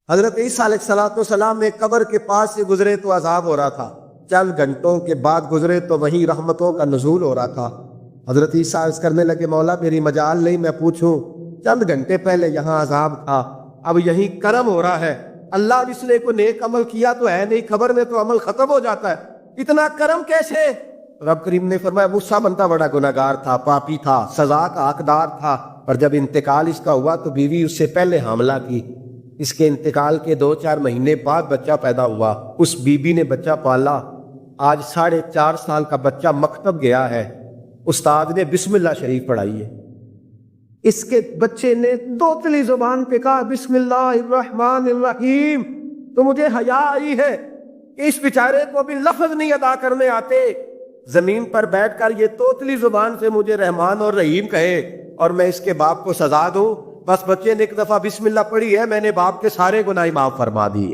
حضرت عیسیٰ علیہ السلام ایک قبر کے پاس سے گزرے تو عذاب ہو رہا تھا، چند گھنٹوں کے بعد گزرے تو وہیں رحمتوں کا نزول ہو رہا تھا۔ حضرت عیسیٰ عرض کرنے لگے، مولا میری مجال نہیں میں پوچھوں، چند گھنٹے پہلے یہاں عذاب تھا، اب یہیں کرم ہو رہا ہے، اللہ اس نے کوئی نیک عمل کیا تو ہے نہیں، خبر میں تو عمل ختم ہو جاتا ہے، اتنا کرم کیسے؟ رب کریم نے فرمایا، موسیٰ بندہ بڑا گناہگار تھا، پاپی تھا، سزا کا حقدار تھا، پر جب انتقال اس کا ہوا تو بیوی اس سے پہلے حاملہ کی، اس کے انتقال کے 2-4 مہینے بعد بچہ پیدا ہوا، اس بی بی نے بچہ پالا، آج 4.5 سال کا بچہ مکتب گیا ہے، استاد نے بسم اللہ شریف پڑھائی ہے، اس کے بچے نے توتلی زبان پہ کہا بسم اللہ الرحمن الرحیم، تو مجھے حیا آئی ہے کہ اس بیچارے کو بھی لفظ نہیں ادا کرنے آتے، زمین پر بیٹھ کر یہ توتلی زبان سے مجھے رحمان اور رحیم کہے اور میں اس کے باپ کو سزا دوں؟ بس بچے نے ایک دفعہ بسم اللہ پڑھی ہے، میں نے باپ کے سارے گناہ معاف فرما دیے۔